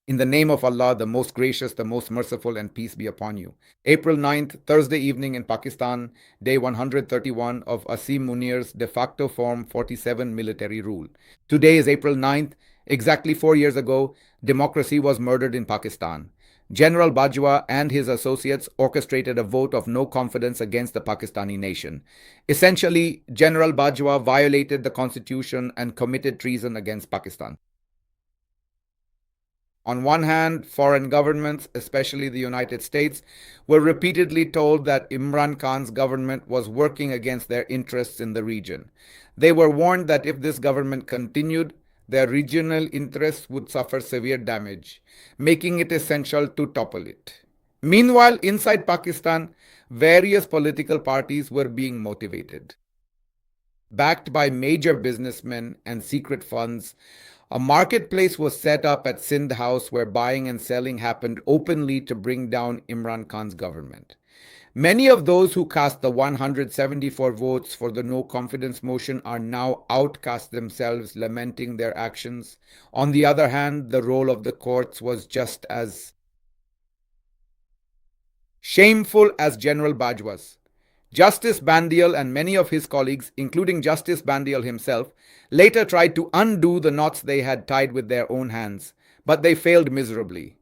In the name of Allah, the most gracious, the most merciful, and peace be upon you. April 9th, Thursday evening in Pakistan, day 131 of Asim Munir's de facto Form 47 military rule. Today is April 9th. Exactly 4 years ago, democracy was murdered in Pakistan. General Bajwa and his associates orchestrated a vote of no confidence against the Pakistani nation. Essentially, General Bajwa violated the constitution and committed treason against Pakistan. On one hand, foreign governments, especially the United States, were repeatedly told that Imran Khan's government was working against their interests in the region. They were warned that if this government continued, their regional interests would suffer severe damage, making it essential to topple it. Meanwhile, inside Pakistan, various political parties were being motivated. Backed by major businessmen and secret funds, a marketplace was set up at Sindh House where buying and selling happened openly to bring down Imran Khan's government. Many of those who cast the 174 votes for the no confidence motion are now outcast themselves, lamenting their actions. On the other hand, the role of the courts was just as shameful as General Bajwa's. Justice Bandial and many of his colleagues, including Justice Bandial himself, later tried to undo the knots they had tied with their own hands, but they failed miserably.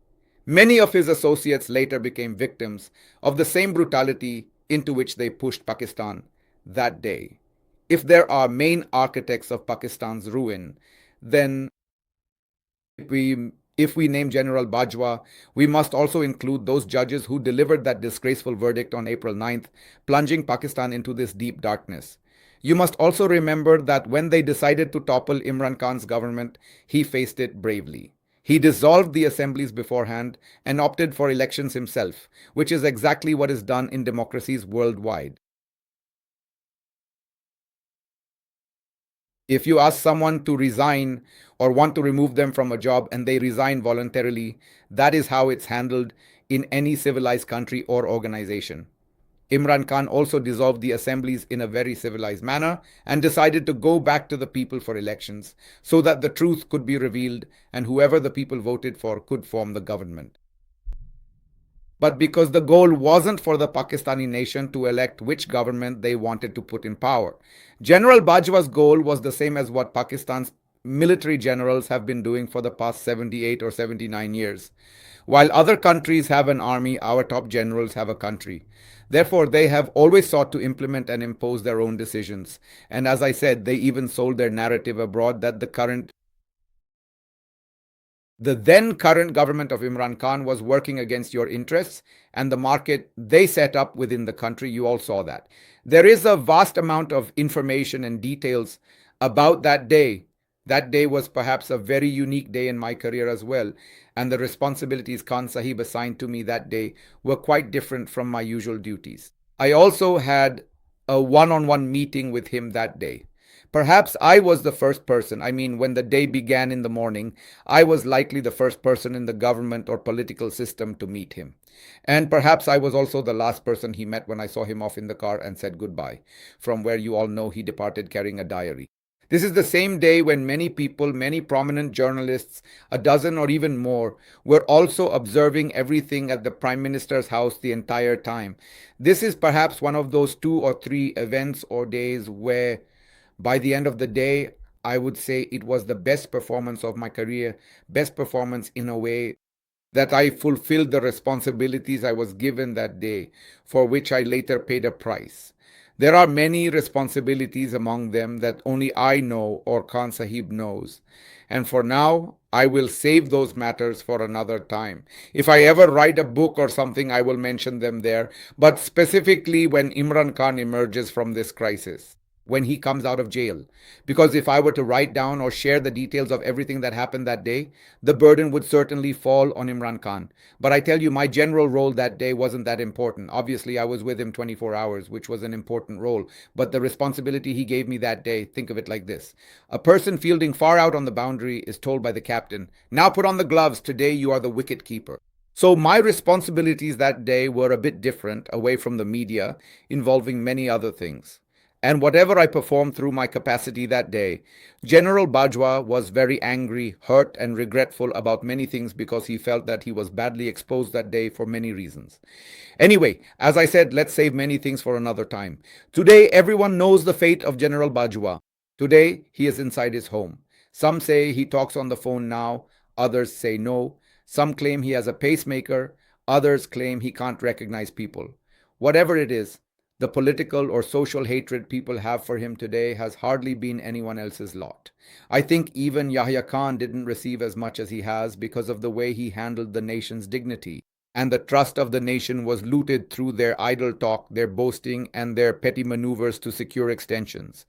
Many of his associates later became victims of the same brutality into which they pushed Pakistan that day. If there are main architects of Pakistan's ruin, then if we name General Bajwa, we must also include those judges who delivered that disgraceful verdict on April 9th, plunging Pakistan into this deep darkness. You must also remember that when they decided to topple Imran Khan's government, he faced it bravely. He dissolved the assemblies beforehand and opted for elections himself, which is exactly what is done in democracies worldwide. If you ask someone to resign or want to remove them from a job and they resign voluntarily, that is how it's handled in any civilized country or organization. Imran Khan also dissolved the assemblies in a very civilized manner and decided to go back to the people for elections so that the truth could be revealed and whoever the people voted for could form the government. But because the goal wasn't for the Pakistani nation to elect which government they wanted to put in power. General Bajwa's goal was the same as what Pakistan's military generals have been doing for the past 78 or 79 years. While other countries have an army, our top generals have a country. Therefore, they have always sought to implement and impose their own decisions. And as I said, they even sold their narrative abroad that the then current government of Imran Khan was working against your interests and the market they set up within the country. You all saw that. There is a vast amount of information and details about that day. That day was perhaps a very unique day in my career as well, and the responsibilities Khan Sahib assigned to me that day were quite different from my usual duties. I also had a one on one meeting with him that day. Perhaps I was the first person. I mean, when the day began in the morning, I was likely the first person in the government or political system to meet him. And perhaps I was also the last person he met when I saw him off in the car and said goodbye, from where you all know he departed carrying a diary. This is the same day when many people, many prominent journalists, a dozen or even more, were also observing everything at the Prime Minister's house the entire time. This is perhaps one of those 2 or 3 events or days where by the end of the day, I would say it was the best performance of my career, best performance in a way that I fulfilled the responsibilities I was given that day, for which I later paid a price. There are many responsibilities among them that only I know or Khan Sahib knows. And for now, I will save those matters for another time. If I ever write a book or something, I will mention them there, but specifically when Imran Khan emerges from this crisis, when he comes out of jail. Because if I were to write down or share the details of everything that happened that day, the burden would certainly fall on Imran Khan. But I tell you, my general role that day wasn't that important. Obviously, I was with him 24 hours, which was an important role. But the responsibility he gave me that day, think of it like this. A person fielding far out on the boundary is told by the captain, "Now put on the gloves, today you are the wicket keeper." So my responsibilities that day were a bit different, away from the media, involving many other things. And whatever I performed through my capacity that day, General Bajwa was very angry, hurt, and regretful about many things because he felt that he was badly exposed that day for many reasons. Anyway, as I said, let's save many things for another time. Today, everyone knows the fate of General Bajwa. Today, he is inside his home. Some say he talks on the phone now, others say no. Some claim he has a pacemaker, others claim he can't recognize people. Whatever it is, the political or social hatred people have for him today has hardly been anyone else's lot. I think even Yahya Khan didn't receive as much as he has because of the way he handled the nation's dignity. And the trust of the nation was looted through their idle talk, their boasting, and their petty maneuvers to secure extensions.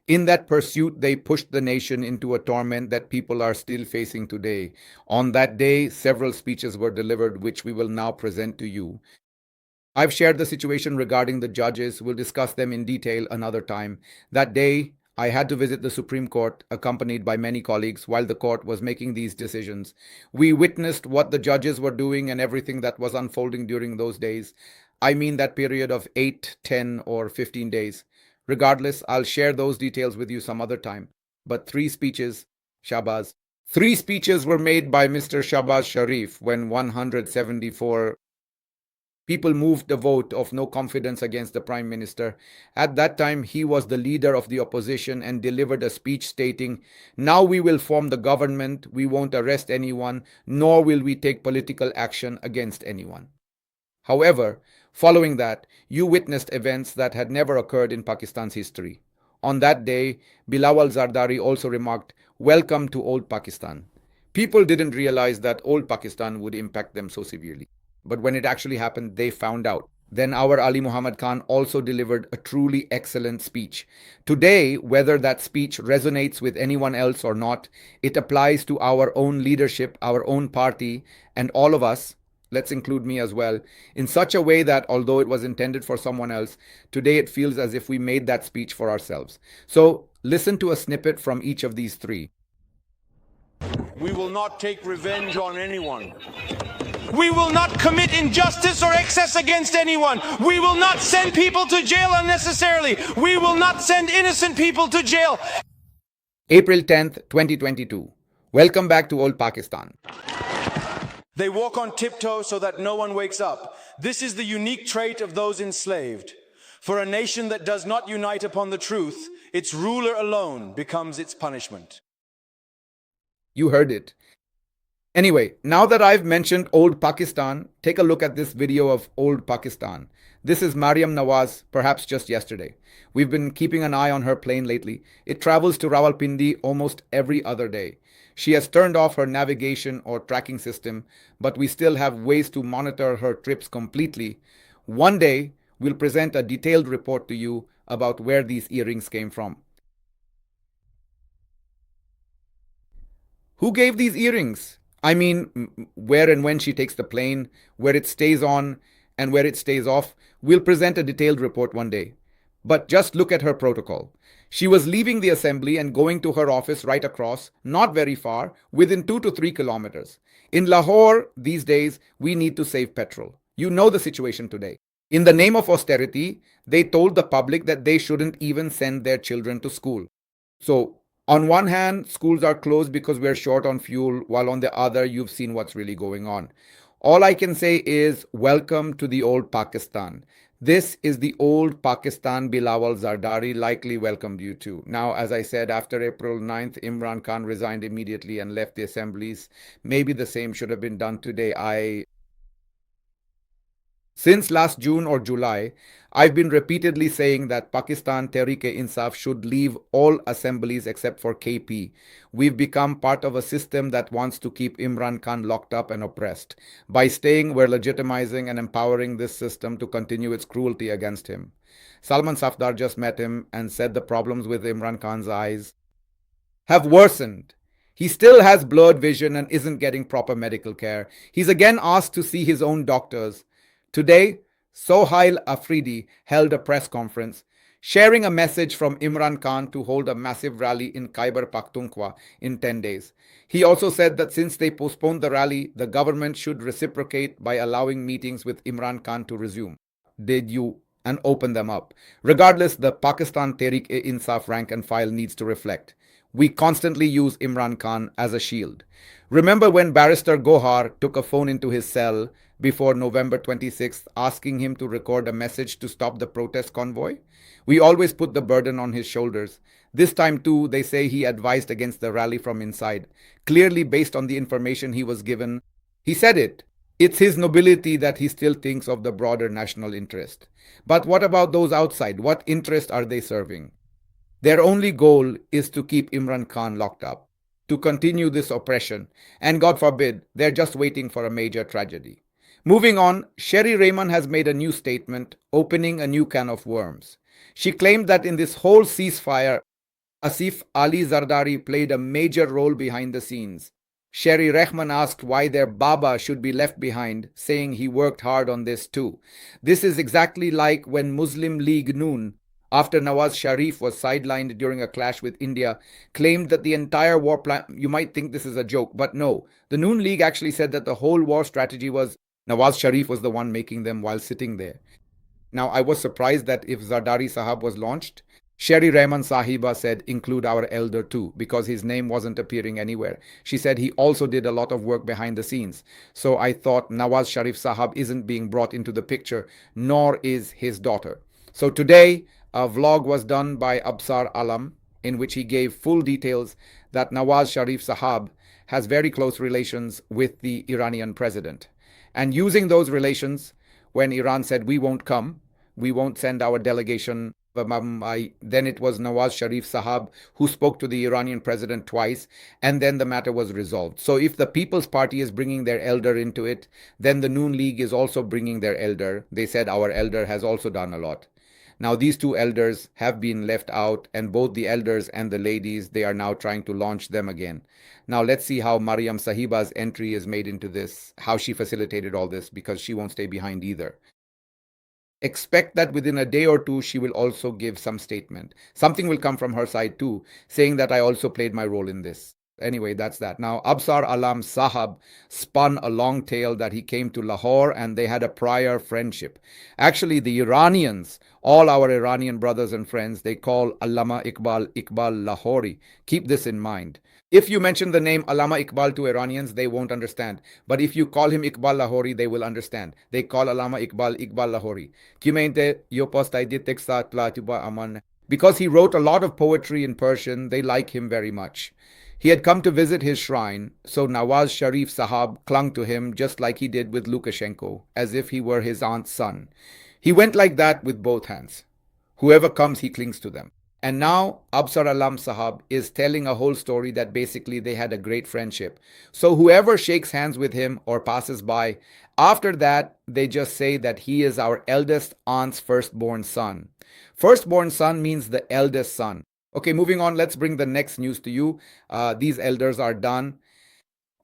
In that pursuit, they pushed the nation into a torment that people are still facing today. On that day, several speeches were delivered, which we will now present to you. I've shared the situation regarding the judges. We'll discuss them in detail another time. That day, I had to visit the Supreme Court, accompanied by many colleagues, while the court was making these decisions. We witnessed what the judges were doing and everything that was unfolding during those days. I mean that period of 8, 10, or 15 days. Regardless, I'll share those details with you some other time. But Shabazz, three speeches were made by Mr. Shahbaz Sharif when 174 people moved a vote of no confidence against the Prime Minister. At that time, he was the leader of the opposition and delivered a speech stating, "Now we will form the government, we won't arrest anyone, nor will we take political action against anyone." However, following that, you witnessed events that had never occurred in Pakistan's history. On that day, Bilawal Zardari also remarked, "Welcome to old Pakistan." People didn't realize that old Pakistan would impact them so severely. But when it actually happened, they found out. Then our Ali Muhammad Khan also delivered a truly excellent speech. Today, whether that speech resonates with anyone else or not, it applies to our own leadership, our own party, and all of us, let's include me as well, in such a way that although it was intended for someone else, today it feels as if we made that speech for ourselves. So listen to a snippet from each of these three. We will not take revenge on anyone. We will not commit injustice or excess against anyone. We will not send people to jail unnecessarily. We will not send innocent people to jail. April 10th, 2022. Welcome back to old Pakistan. They walk on tiptoe so that no one wakes up. This is the unique trait of those enslaved. For a nation that does not unite upon the truth, its ruler alone becomes its punishment. You heard it. Anyway, now that I've mentioned old Pakistan, take a look at this video of old Pakistan. This is Mariam Nawaz, perhaps just yesterday. We've been keeping an eye on her plane lately. It travels to Rawalpindi almost every other day. She has turned off her navigation or tracking system, but we still have ways to monitor her trips completely. One day, we'll present a detailed report to you about where these earrings came from. Who gave these earrings? I mean, where and when she takes the plane, where it stays on, and where it stays off. We'll present a detailed report one day. But just look at her protocol. She was leaving the assembly and going to her office right across, not very far, within 2 to 3 kilometers. In Lahore, these days, we need to save petrol. You know the situation today. In the name of austerity, they told the public that they shouldn't even send their children to school. So, on one hand, schools are closed because we're short on fuel, while on the other, you've seen what's really going on. All I can say is, welcome to the old Pakistan. This is the old Pakistan Bilawal Zardari likely welcomed you to. Now, as I said, after April 9th, Imran Khan resigned immediately and left the assemblies. Maybe the same should have been done today. Since last June or July, I've been repeatedly saying that Pakistan Tehreek-e-Insaf should leave all assemblies except for KP. We've become part of a system that wants to keep Imran Khan locked up and oppressed. By staying, we're legitimizing and empowering this system to continue its cruelty against him. Salman Safdar just met him and said the problems with Imran Khan's eyes have worsened. He still has blurred vision and isn't getting proper medical care. He's again asked to see his own doctors. Today, Sohail Afridi held a press conference, sharing a message from Imran Khan to hold a massive rally in Khyber Pakhtunkhwa in 10 days. He also said that since they postponed the rally, the government should reciprocate by allowing meetings with Imran Khan to resume. Did you and open them up. Regardless, the Pakistan Tehreek-e-Insaf rank and file needs to reflect. We constantly use Imran Khan as a shield. Remember when Barrister Gohar took a phone into his cell before November 26th asking him to record a message to stop the protest convoy? We always put the burden on his shoulders. This time too, they say he advised against the rally from inside. Clearly based on the information he was given, he said it. It's his nobility that he still thinks of the broader national interest. But what about those outside? What interest are they serving? Their only goal is to keep Imran Khan locked up, to continue this oppression, and God forbid, they're just waiting for a major tragedy. Moving on, Sherry Rehman has made a new statement, opening a new can of worms. She claimed that in this whole ceasefire, Asif Ali Zardari played a major role behind the scenes. Sherry Rehman asked why their Baba should be left behind, saying he worked hard on this too. This is exactly like when Muslim League Noon, after Nawaz Sharif was sidelined during a clash with India, claimed that the entire war plan, you might think this is a joke, but no. The Noon League actually said that the whole war strategy was Nawaz Sharif was the one making them while sitting there. Now, I was surprised that if Zardari Sahab was launched, Sherry Rehman Sahiba said include our elder too, because his name wasn't appearing anywhere. She said he also did a lot of work behind the scenes. So I thought Nawaz Sharif Sahab isn't being brought into the picture, nor is his daughter. So today, a vlog was done by Absar Alam, in which he gave full details that Nawaz Sharif Sahab has very close relations with the Iranian president. And using those relations, when Iran said, we won't come, we won't send our delegation, then it was Nawaz Sharif Sahab who spoke to the Iranian president twice, and then the matter was resolved. So if the People's Party is bringing their elder into it, then the Noon League is also bringing their elder. They said our elder has also done a lot. Now these two elders have been left out, and both the elders and the ladies, they are now trying to launch them again. Now let's see how Maryam Sahiba's entry is made into this, how she facilitated all this, because she won't stay behind either. Expect that within a day or two, she will also give some statement. Something will come from her side too, saying that I also played my role in this. Anyway, that's that. Now, Absar Alam Sahab spun a long tale that he came to Lahore and they had a prior friendship. Actually, the Iranians, all our Iranian brothers and friends, they call Allama Iqbal Lahori. Keep this in mind. If you mention the name Allama Iqbal to Iranians, they won't understand. But if you call him Iqbal Lahori, they will understand. They call Allama Iqbal Lahori. Because he wrote a lot of poetry in Persian, they like him very much. He had come to visit his shrine, so Nawaz Sharif Sahab clung to him just like he did with Lukashenko, as if he were his aunt's son. He went like that with both hands. Whoever comes, he clings to them. And now Absar Alam Sahab is telling a whole story that basically they had a great friendship. So whoever shakes hands with him or passes by, after that, they just say that he is our eldest aunt's firstborn son. Firstborn son means the eldest son. Okay, moving on, let's bring the next news to you. These elders are done.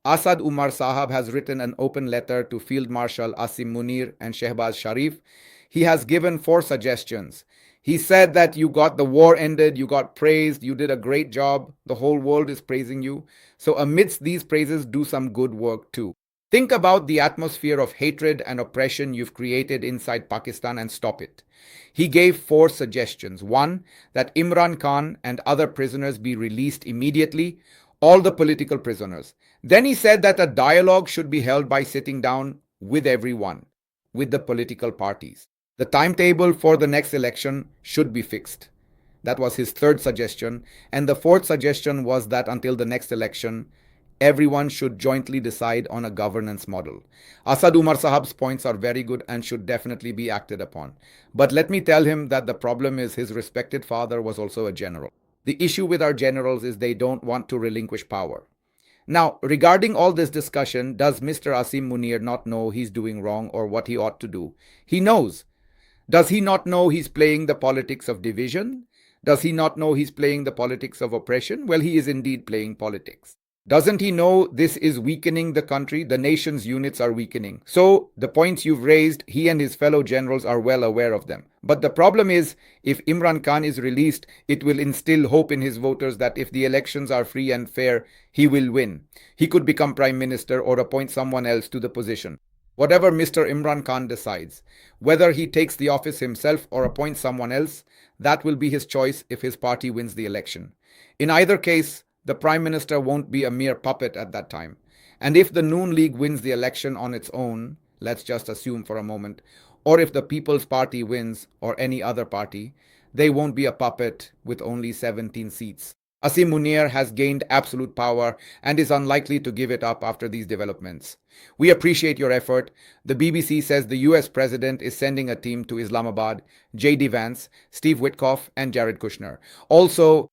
Asad Umar Sahab has written an open letter to Field Marshal Asim Munir and Shehbaz Sharif. He has given 4 suggestions. He said that you got the war ended, you got praised, you did a great job, the whole world is praising you. So amidst these praises, do some good work too. Think about the atmosphere of hatred and oppression you've created inside Pakistan and stop it. He gave 4 suggestions. 1, that Imran Khan and other prisoners be released immediately, all the political prisoners. Then he said that a dialogue should be held by sitting down with everyone, with the political parties. The timetable for the next election should be fixed. That was his 3rd suggestion. And the 4th suggestion was that until the next election, everyone should jointly decide on a governance model. Asad Umar Sahab's points are very good and should definitely be acted upon. But let me tell him that the problem is his respected father was also a general. The issue with our generals is they don't want to relinquish power. Now, regarding all this discussion, does Mr. Asim Munir not know he's doing wrong or what he ought to do? He knows. Does he not know he's playing the politics of division? Does he not know he's playing the politics of oppression? Well, he is indeed playing politics. Doesn't he know this is weakening the country? The nation's units are weakening. So, the points you've raised, he and his fellow generals are well aware of them. But the problem is, if Imran Khan is released, it will instill hope in his voters that if the elections are free and fair, he will win. He could become prime minister or appoint someone else to the position. Whatever Mr. Imran Khan decides, whether he takes the office himself or appoints someone else, that will be his choice if his party wins the election. In either case, the Prime Minister won't be a mere puppet at that time. And if the Noon League wins the election on its own, let's just assume for a moment, or if the People's Party wins or any other party, they won't be a puppet with only 17 seats. Asim Munir has gained absolute power and is unlikely to give it up after these developments. We appreciate your effort. The BBC says the US president is sending a team to Islamabad, J.D. Vance, Steve Witkoff, and Jared Kushner. Also,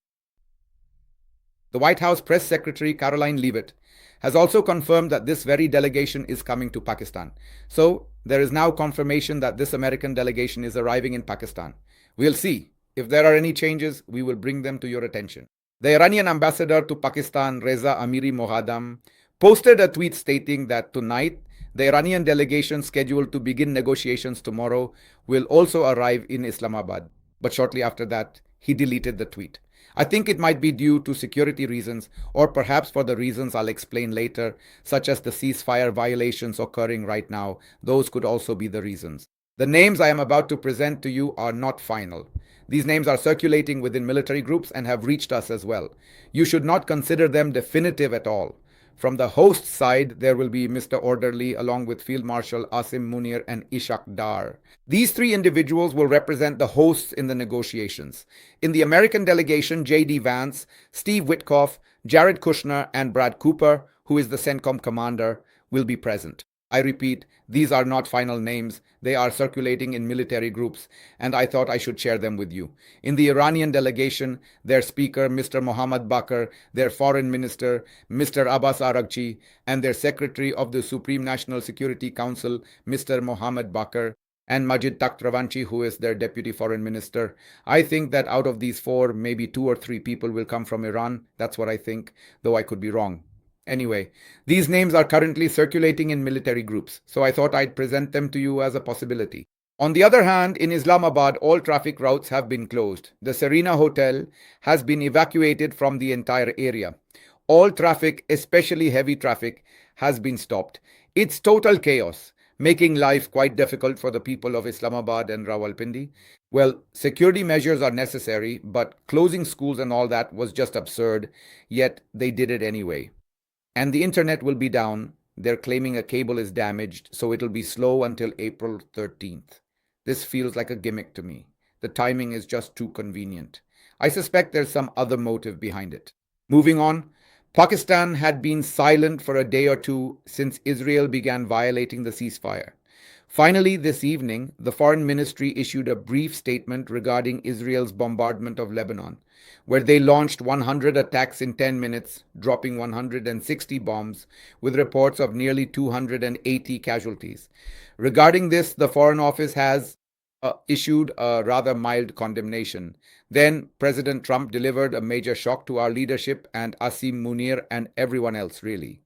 the White House press secretary Caroline Leavitt has also confirmed that this very delegation is coming to Pakistan. So, there is now confirmation that this American delegation is arriving in Pakistan. We'll see. If there are any changes, we will bring them to your attention. The Iranian ambassador to Pakistan, Reza Amiri Mohadam, posted a tweet stating that tonight, the Iranian delegation scheduled to begin negotiations tomorrow will also arrive in Islamabad. But shortly after that, he deleted the tweet. I think it might be due to security reasons, or perhaps for the reasons I'll explain later, such as the ceasefire violations occurring right now. Those could also be the reasons. The names I am about to present to you are not final. These names are circulating within military groups and have reached us as well. You should not consider them definitive at all. From the host side, there will be Mr. Orderly along with Field Marshal Asim Munir and Ishaq Dar. These three individuals will represent the hosts in the negotiations. In the American delegation, J.D. Vance, Steve Witkoff, Jared Kushner, and Brad Cooper, who is the CENTCOM commander, will be present. I repeat, these are not final names. They are circulating in military groups, and I thought I should share them with you. In the Iranian delegation, their speaker, Mr. Mohammad Bakr, their foreign minister, Mr. Abbas Araghchi, and their secretary of the Supreme National Security Council, Mr. Mohammad Bakr, and Majid Takhtravanchi, who is their deputy foreign minister. I think that out of these four, maybe 2 or 3 people will come from Iran. That's what I think, though I could be wrong. Anyway, these names are currently circulating in military groups, so I thought I'd present them to you as a possibility. On the other hand, in Islamabad, all traffic routes have been closed. The Serena Hotel has been evacuated from the entire area. All traffic, especially heavy traffic, has been stopped. It's total chaos, making life quite difficult for the people of Islamabad and Rawalpindi. Well, security measures are necessary, but closing schools and all that was just absurd, yet they did it anyway. And the internet will be down. They're claiming a cable is damaged, so it'll be slow until April 13th. This feels like a gimmick to me. The timing is just too convenient. I suspect there's some other motive behind it. Moving on, Pakistan had been silent for a day or two since Israel began violating the ceasefire. Finally, this evening, the Foreign Ministry issued a brief statement regarding Israel's bombardment of Lebanon, where they launched 100 attacks in 10 minutes, dropping 160 bombs, with reports of nearly 280 casualties. Regarding this, the Foreign Office has issued a rather mild condemnation. Then President Trump delivered a major shock to our leadership and Asim Munir and everyone else, really.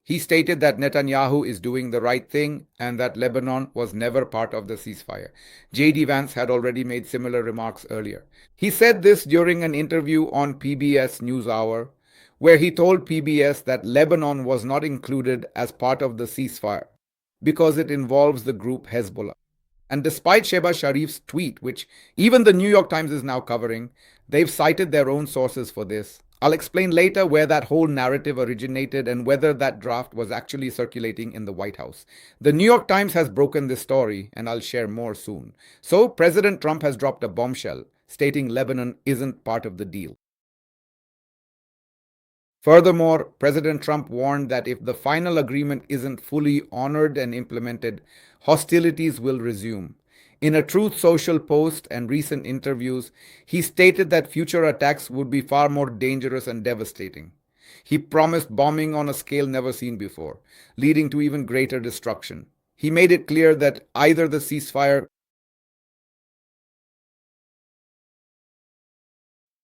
He stated that Netanyahu is doing the right thing and that Lebanon was never part of the ceasefire. J.D. Vance had already made similar remarks earlier. He said this during an interview on PBS NewsHour, where he told PBS that Lebanon was not included as part of the ceasefire because it involves the group Hezbollah. And despite Shehbaz Sharif's tweet, which even the New York Times is now covering, they've cited their own sources for this. I'll explain later where that whole narrative originated and whether that draft was actually circulating in the White House. The New York Times has broken this story, and I'll share more soon. So, President Trump has dropped a bombshell, stating Lebanon isn't part of the deal. Furthermore, President Trump warned that if the final agreement isn't fully honored and implemented, hostilities will resume. In a Truth Social post and recent interviews, he stated that future attacks would be far more dangerous and devastating. He promised bombing on a scale never seen before, leading to even greater destruction. He made it clear that either the ceasefire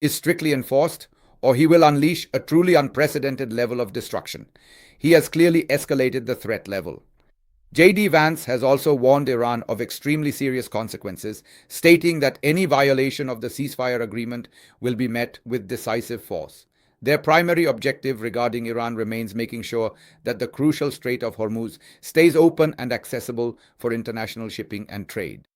is strictly enforced, or he will unleash a truly unprecedented level of destruction. He has clearly escalated the threat level. J.D. Vance has also warned Iran of extremely serious consequences, stating that any violation of the ceasefire agreement will be met with decisive force. Their primary objective regarding Iran remains making sure that the crucial Strait of Hormuz stays open and accessible for international shipping and trade.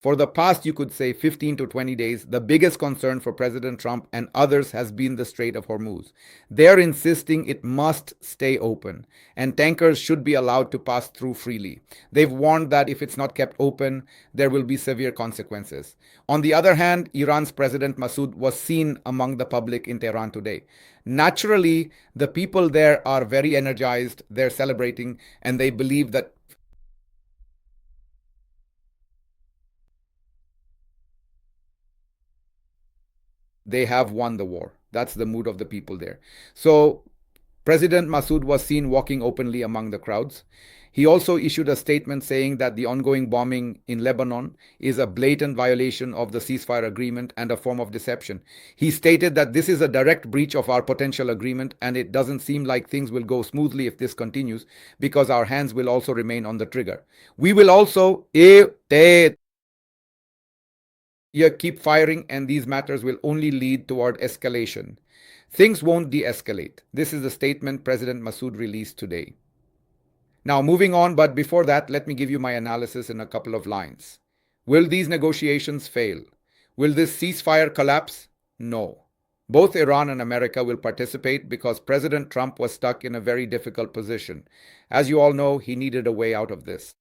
For the past, you could say, 15 to 20 days, the biggest concern for President Trump and others has been the Strait of Hormuz. They're insisting it must stay open and tankers should be allowed to pass through freely. They've warned that if it's not kept open, there will be severe consequences. On the other hand, Iran's President Massoud was seen among the public in Tehran today. Naturally, the people there are very energized, they're celebrating, and they believe that they have won the war. That's the mood of the people there. So President Massoud was seen walking openly among the crowds. He also issued a statement saying that the ongoing bombing in Lebanon is a blatant violation of the ceasefire agreement and a form of deception. He stated that this is a direct breach of our potential agreement and it doesn't seem like things will go smoothly if this continues because our hands will also remain on the trigger. We will also keep firing and these matters will only lead toward escalation. Things won't de-escalate. This is the statement President Massoud released today. Now, moving on, but before that, let me give you my analysis in a couple of lines. Will these negotiations fail? Will this ceasefire collapse? No. Both Iran and America will participate because President Trump was stuck in a very difficult position. As you all know, he needed a way out of this.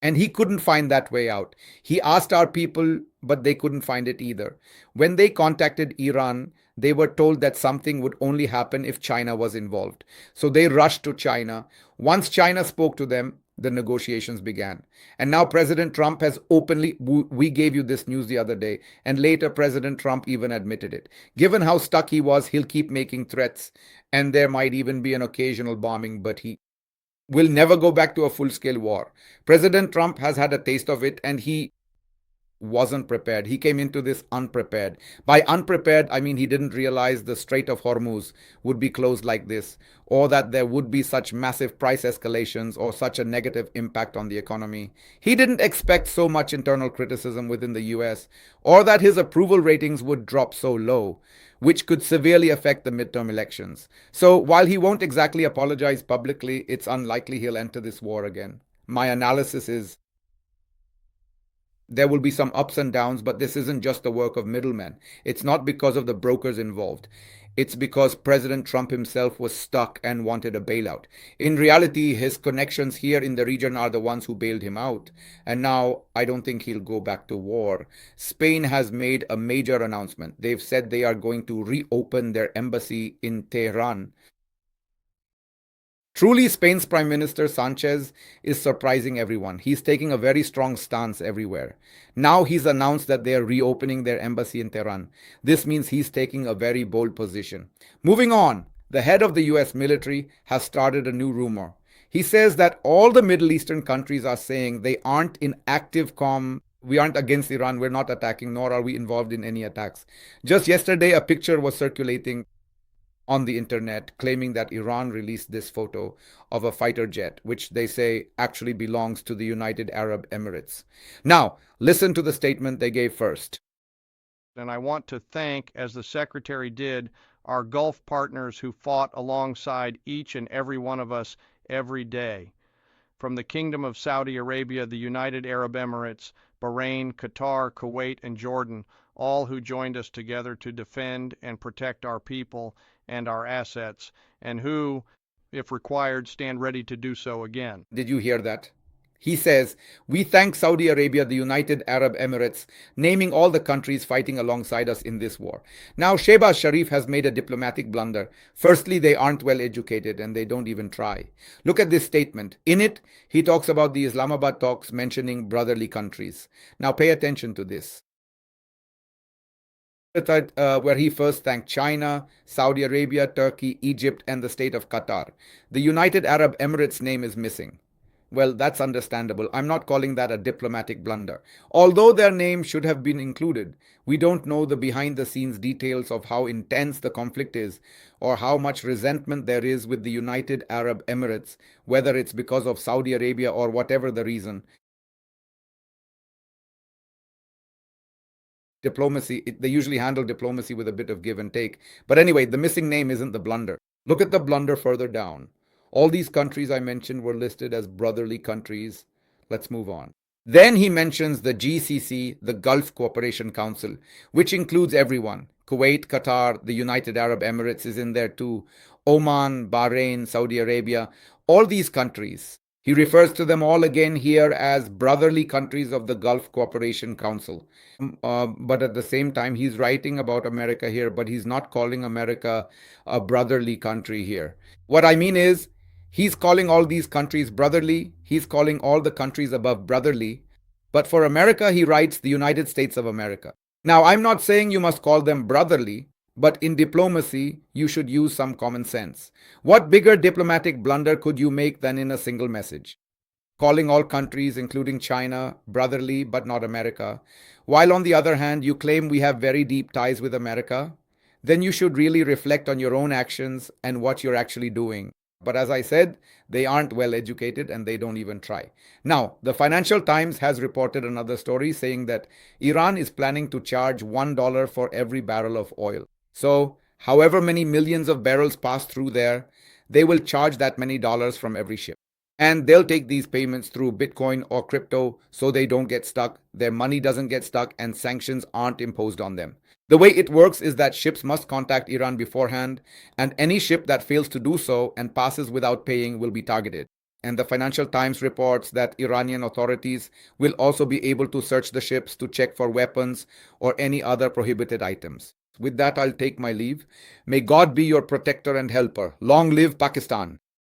And he couldn't find that way out. He asked our people, but they couldn't find it either. When they contacted Iran, they were told that something would only happen if China was involved. So they rushed to China. Once China spoke to them, the negotiations began. And now President Trump has openly, we gave you this news the other day, and later President Trump even admitted it. Given how stuck he was, he'll keep making threats, and there might even be an occasional bombing, but he will never go back to a full-scale war. President Trump has had a taste of it and he wasn't prepared. He came into this unprepared. By unprepared, I mean he didn't realize the Strait of Hormuz would be closed like this, or that there would be such massive price escalations or such a negative impact on the economy. He didn't expect so much internal criticism within the US, or that his approval ratings would drop so low, which could severely affect the midterm elections. So while he won't exactly apologize publicly, it's unlikely he'll enter this war again. My analysis is there will be some ups and downs, but this isn't just the work of middlemen. It's not because of the brokers involved. It's because President Trump himself was stuck and wanted a bailout. In reality, his connections here in the region are the ones who bailed him out. And now I don't think he'll go back to war. Spain has made a major announcement. They've said they are going to reopen their embassy in Tehran. Truly, Spain's Prime Minister Sanchez is surprising everyone. He's taking a very strong stance everywhere. Now he's announced that they are reopening their embassy in Tehran. This means he's taking a very bold position. Moving on, the head of the US military has started a new rumor. He says that all the Middle Eastern countries are saying they aren't in active we aren't against Iran, we're not attacking, nor are we involved in any attacks. Just yesterday, a picture was circulating on the internet claiming that Iran released this photo of a fighter jet, which they say actually belongs to the United Arab Emirates. Now, listen to the statement they gave first. And I want to thank, as the Secretary did, our Gulf partners who fought alongside each and every one of us every day. From the Kingdom of Saudi Arabia, the United Arab Emirates, Bahrain, Qatar, Kuwait, and Jordan, all who joined us together to defend and protect our people and our assets, and who, if required, stand ready to do so again. Did you hear that? He says, we thank Saudi Arabia, the United Arab Emirates, naming all the countries fighting alongside us in this war. Now, Shehbaz Sharif has made a diplomatic blunder. Firstly, they aren't well educated and they don't even try. Look at this statement. In it, he talks about the Islamabad talks mentioning brotherly countries. Now, pay attention to this. Where he first thanked China, Saudi Arabia, Turkey, Egypt, and the state of Qatar. The United Arab Emirates name is missing. Well, that's understandable. I'm not calling that a diplomatic blunder. Although their name should have been included, we don't know the behind-the-scenes details of how intense the conflict is or how much resentment there is with the United Arab Emirates, whether it's because of Saudi Arabia or whatever the reason. diplomacy, they usually handle diplomacy with a bit of give and take. But anyway, the missing name isn't the blunder. Look at the blunder further down. All these countries I mentioned were listed as brotherly countries. Let's move on. Then he mentions the GCC, the Gulf Cooperation Council, which includes everyone. Kuwait, Qatar, the United Arab Emirates is in there too. Oman, Bahrain, Saudi Arabia, all these countries. He refers to them all again here as brotherly countries of the Gulf Cooperation Council. But at the same time, he's writing about America here, but he's not calling America a brotherly country here. What I mean is, he's calling all these countries brotherly, he's calling all the countries above brotherly, but for America, he writes the United States of America. Now, I'm not saying you must call them brotherly, but in diplomacy, you should use some common sense. What bigger diplomatic blunder could you make than in a single message? Calling all countries, including China, brotherly but not America, while on the other hand, you claim we have very deep ties with America, then you should really reflect on your own actions and what you're actually doing. But as I said, they aren't well educated and they don't even try. Now, the Financial Times has reported another story saying that Iran is planning to charge $1 for every barrel of oil. So, however many millions of barrels pass through there, they will charge that many dollars from every ship. And they'll take these payments through Bitcoin or crypto so they don't get stuck, their money doesn't get stuck, and sanctions aren't imposed on them. The way it works is that ships must contact Iran beforehand, and any ship that fails to do so and passes without paying will be targeted. And the Financial Times reports that Iranian authorities will also be able to search the ships to check for weapons or any other prohibited items. With that, I'll take my leave. May God be your protector and helper. Long live Pakistan.